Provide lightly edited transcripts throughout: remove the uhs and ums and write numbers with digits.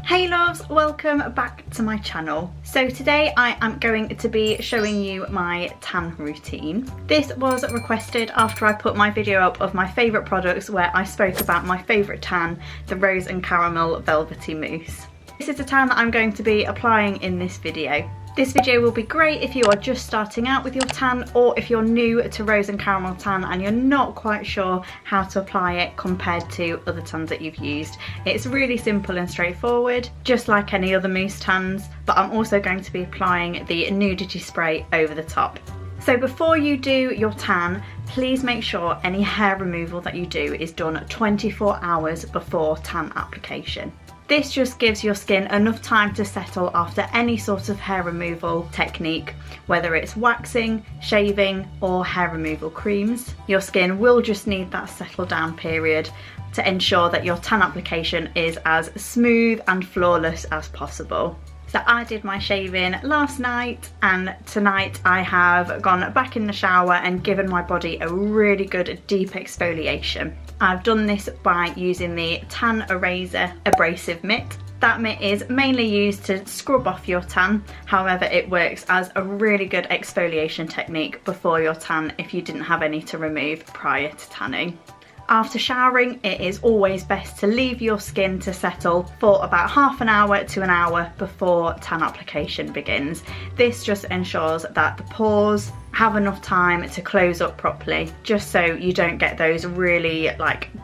Hey loves, welcome back to my channel. So today I am going to be showing you my tan routine. This was requested after I put my video up of my favourite products where I spoke about my favourite tan, the Rose and Caramel Velvety Mousse. This is a tan that I'm going to be applying in this video. This video will be great if you are just starting out with your tan, or if you're new to Rose and Caramel tan and you're not quite sure how to apply it compared to other tans that you've used. It's really simple and straightforward, just like any other mousse tans, but I'm also going to be applying the nudity spray over the top. So before you do your tan, please make sure any hair removal that you do is done 24 hours before tan application. This just gives your skin enough time to settle after any sort of hair removal technique, whether it's waxing, shaving, or hair removal creams. Your skin will just need that settle down period to ensure that your tan application is as smooth and flawless as possible. So I did my shaving last night, and tonight I have gone back in the shower and given my body a really good deep exfoliation. I've done this by using the Tan Eraser Abrasive Mitt. That mitt is mainly used to scrub off your tan, however it works as a really good exfoliation technique before your tan if you didn't have any to remove prior to tanning. After showering, it is always best to leave your skin to settle for about half an hour to an hour before tan application begins. This just ensures that the pores have enough time to close up properly, just so you don't get those really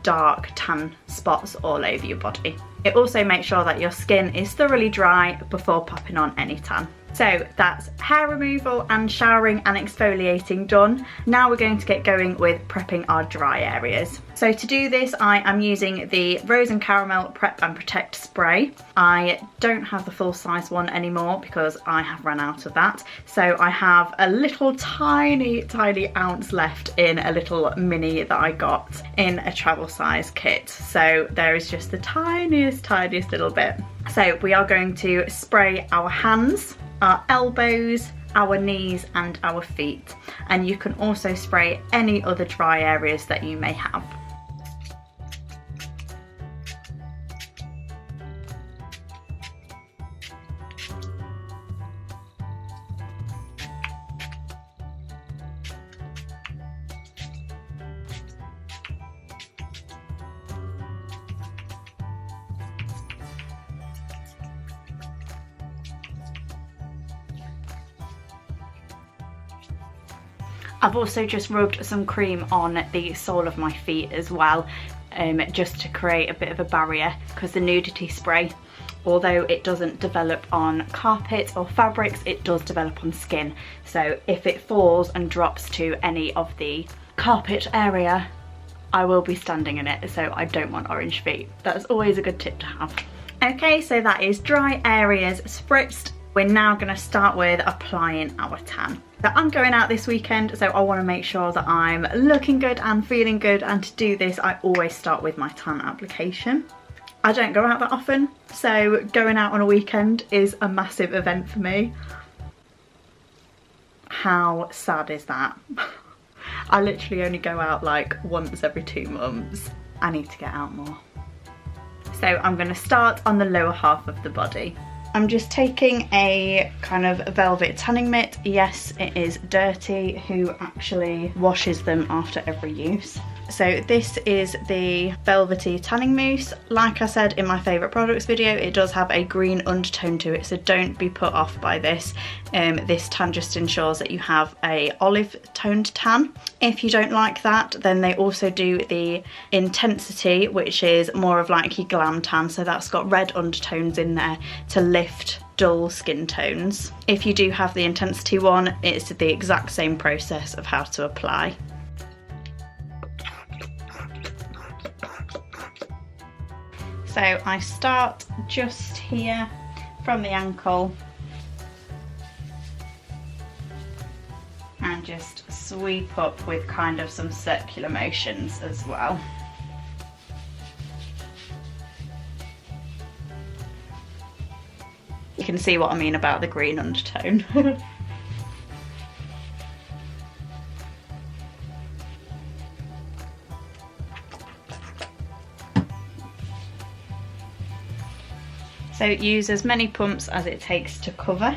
dark tan spots all over your body. It also makes sure that your skin is thoroughly dry before popping on any tan. So that's hair removal and showering and exfoliating done. Now we're going to get going with prepping our dry areas. So to do this, I am using the Rose and Caramel Prep and Protect Spray. I don't have the full size one anymore because I have run out of that. So I have a little tiny ounce left in a little mini that I got in a travel size kit. So there is just the tiniest little bit. So we are going to spray our hands, our elbows, our knees and our feet, and you can also spray any other dry areas that you may have. I've also just rubbed some cream on the sole of my feet as well, just to create a bit of a barrier, because the nudity spray, although it doesn't develop on carpet or fabrics, it does develop on skin. So if it falls and drops to any of the carpet area, I will be standing in it, so I don't want orange feet. That's always a good tip to have. Okay, so that is dry areas spritzed. We're now going to start with applying our tan. So I'm going out this weekend, so I want to make sure that I'm looking good and feeling good, and to do this I always start with my tan application. I don't go out that often, so going out on a weekend is a massive event for me. How sad is that? I literally only go out once every 2 months. I need to get out more. So I'm going to start on the lower half of the body. I'm just taking a kind of velvet tanning mitt. Yes, it is dirty. Who actually washes them after every use? So this is the Velvety Tanning Mousse. Like I said in my favourite products video, it does have a green undertone to it, so don't be put off by this. This tan just ensures that you have a olive toned tan. If you don't like that, then they also do the Intensity, which is more of your glam tan, so that's got red undertones in there to lift dull skin tones. If you do have the Intensity one, it's the exact same process of how to apply. So I start just here from the ankle and just sweep up with kind of some circular motions as well. You can see what I mean about the green undertone. So use as many pumps as it takes to cover.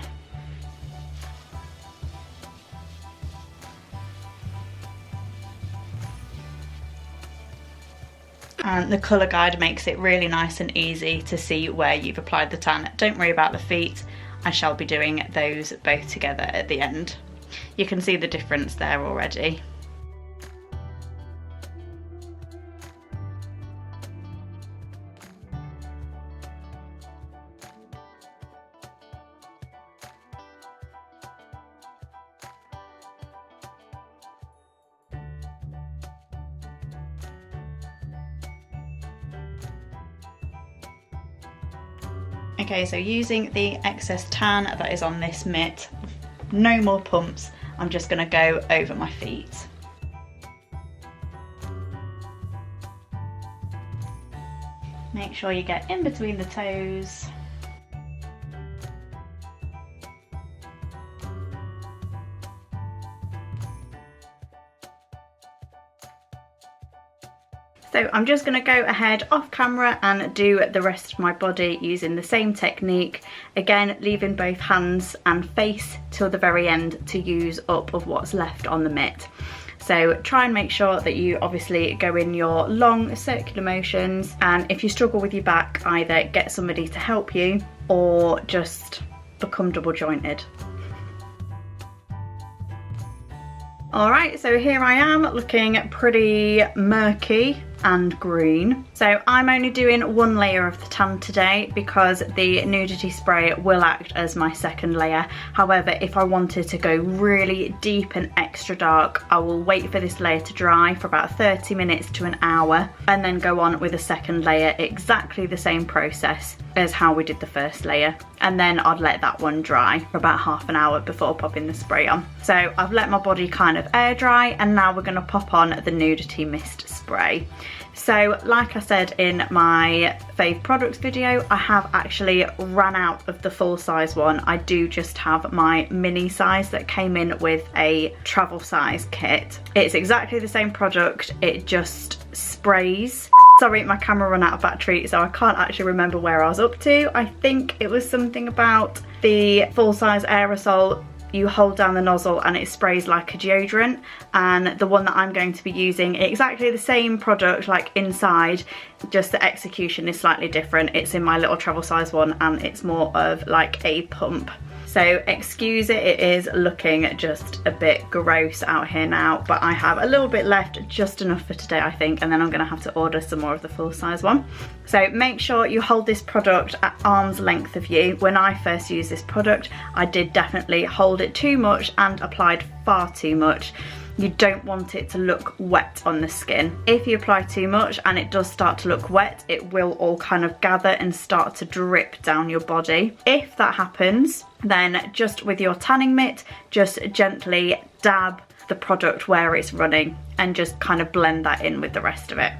And the colour guide makes it really nice and easy to see where you've applied the tan. Don't worry about the feet, I shall be doing those both together at the end. You can see the difference there already. Okay, so using the excess tan that is on this mitt, no more pumps, I'm just going to go over my feet. Make sure you get in between the toes. So I'm just going to go ahead off camera and do the rest of my body using the same technique. Again, leaving both hands and face till the very end to use up of what's left on the mitt. So try and make sure that you obviously go in your long circular motions, and if you struggle with your back, either get somebody to help you or just become double jointed. Alright, so here I am looking pretty murky and green. So I'm only doing one layer of the tan today because the nudity spray will act as my second layer. However, if I wanted to go really deep and extra dark, I will wait for this layer to dry for about 30 minutes to an hour and then go on with a second layer, exactly the same process as how we did the first layer. And then I'd let that one dry for about half an hour before popping the spray on. So I've let my body kind of air dry, and now we're going to pop on the nudity mist spray. So like I said in my fave products video, I have actually ran out of the full size one. I do just have my mini size that came in with a travel size kit. It's exactly the same product, it just sprays. Sorry, my camera ran out of battery, so I can't actually remember where I was up to. I think it was something about the full size aerosol. You hold down the nozzle and it sprays like a deodorant, and the one that I'm going to be using, exactly the same product like inside, just the execution is slightly different. It's in my little travel size one and it's more of like a pump. So excuse it, it is looking just a bit gross out here now, but I have a little bit left, just enough for today I think, and then I'm going to have to order some more of the full size one. So make sure you hold this product at arm's length of you. When I first used this product, I did definitely hold it too much and applied far too much. You don't want it to look wet on the skin. If you apply too much and it does start to look wet, it will all kind of gather and start to drip down your body. If that happens, then just with your tanning mitt, just gently dab the product where it's running and just kind of blend that in with the rest of it.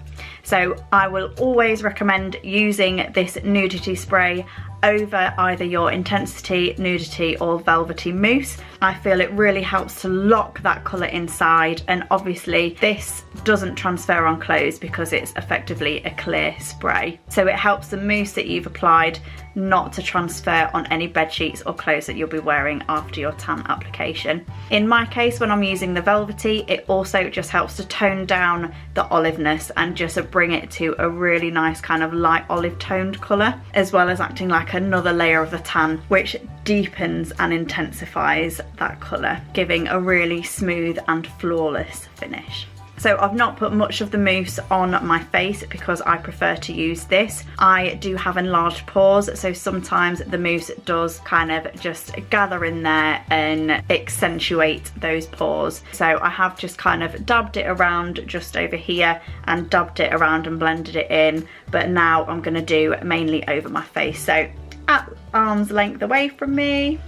So I will always recommend using this nudity spray over either your Intensity, Nudity or Velvety Mousse. I feel it really helps to lock that colour inside, and obviously this doesn't transfer on clothes because it's effectively a clear spray. So it helps the mousse that you've applied not to transfer on any bed sheets or clothes that you'll be wearing after your tan application. In my case, when I'm using the Velvety, it also just helps to tone down the oliveness and just bring it to a really nice kind of light olive toned colour, as well as acting like another layer of the tan, which deepens and intensifies that colour, giving a really smooth and flawless finish. So I've not put much of the mousse on my face because I prefer to use this. I do have enlarged pores, so sometimes the mousse does kind of just gather in there and accentuate those pores. So I have just kind of dabbed it around just over here and dabbed it around and blended it in, but now I'm going to do mainly over my face. So at arm's length away from me.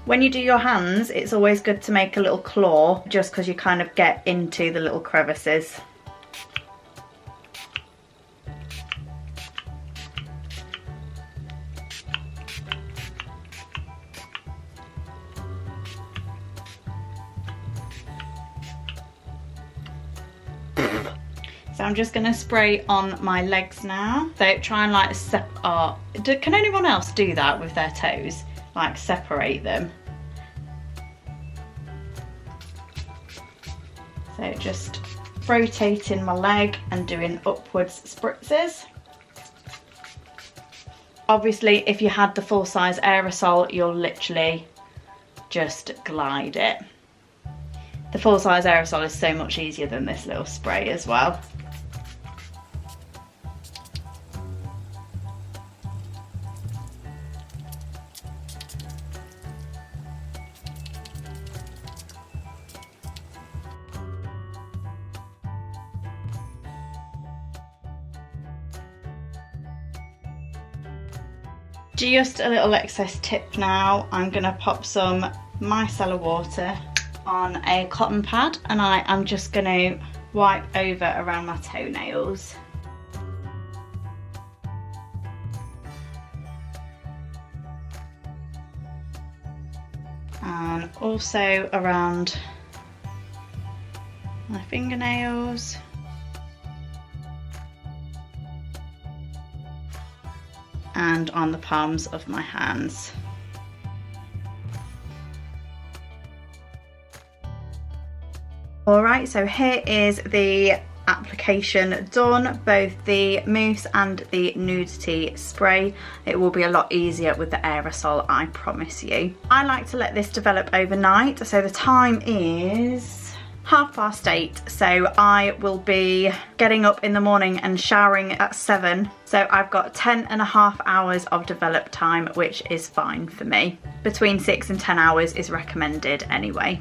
When you do your hands, it's always good to make a little claw, just because you kind of get into the little crevices. I'm just going to spray on my legs now. So try and like can anyone else do that with their toes? Like separate them. So just rotating my leg and doing upwards spritzes. Obviously, if you had the full-size aerosol, you'll literally just glide it. The full-size aerosol is so much easier than this little spray as well. Just a little excess tip now. I'm gonna pop some micellar water on a cotton pad and I am just gonna wipe over around my toenails. And also around my fingernails. And on the palms of my hands. Alright, so here is the application done, both the mousse and the nudity spray. It will be a lot easier with the aerosol, I promise you. I like to let this develop overnight, so the time is 8:30, so I will be getting up in the morning and showering at 7, so I've got 10.5 hours of develop time, which is fine for me. Between 6 and 10 hours is recommended anyway.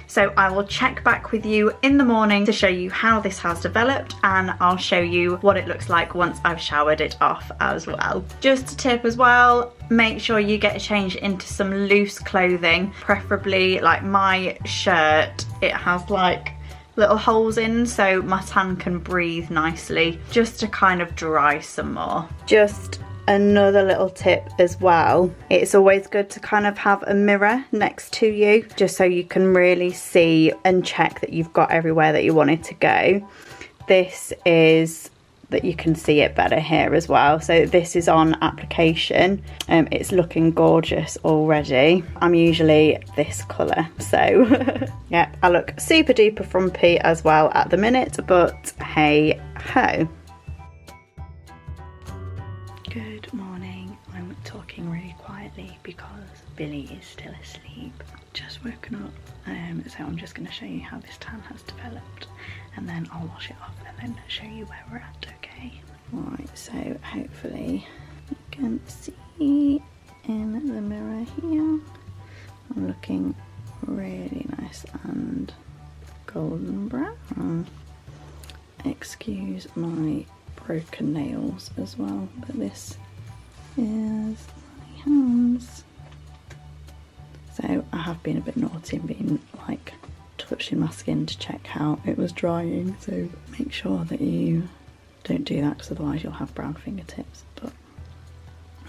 So I will check back with you in the morning to show you how this has developed, and I'll show you what it looks like once I've showered it off as well. Just a tip as well, make sure you get changed into some loose clothing, preferably like my shirt. It has like little holes in so my tan can breathe nicely, just to kind of dry some more. Just another little tip as well, it's always good to kind of have a mirror next to you just so you can really see and check that you've got everywhere that you want it to go. This is that you can see it better here as well. So this is on application. It's looking gorgeous already. I'm usually this colour, so yeah, I look super duper frumpy as well at the minute, but hey ho. Good morning. I'm talking really quietly because Billy is still asleep. Just woken up, so I'm just going to show you how this tan has developed, and then I'll wash it off and then show you where we're at, okay? Right, so hopefully you can see in the mirror here, I'm looking really nice and golden brown. Excuse my broken nails as well, but this is my hands. So I have been a bit naughty and been like touching my skin to check how it was drying, so make sure that you don't do that because otherwise you'll have brown fingertips. But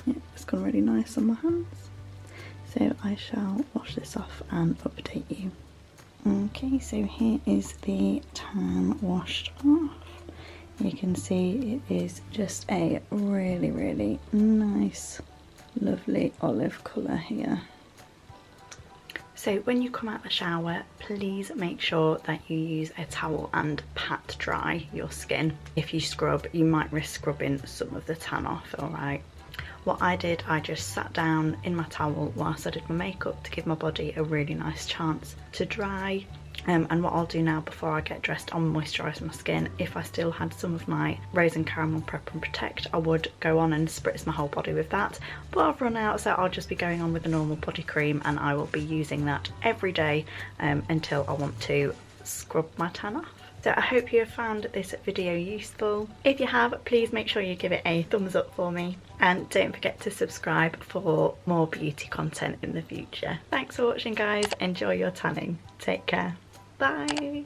yeah, it's gone really nice on my hands, so I shall wash this off and update you. Okay, so here is the tan washed off. You can see it is just a really, really nice, lovely olive colour here. So when you come out the shower, please make sure that you use a towel and pat dry your skin. If you scrub, you might risk scrubbing some of the tan off, alright? What I did, I just sat down in my towel whilst I did my makeup to give my body a really nice chance to dry. And what I'll do now before I get dressed, I'll moisturise my skin. If I still had some of my Rose and Caramel Prep and Protect, I would go on and spritz my whole body with that. But I've run out, so I'll just be going on with the normal body cream, and I will be using that every day until I want to scrub my tan off. So I hope you have found this video useful. If you have, please make sure you give it a thumbs up for me, and don't forget to subscribe for more beauty content in the future. Thanks for watching, guys. Enjoy your tanning. Take care. Bye.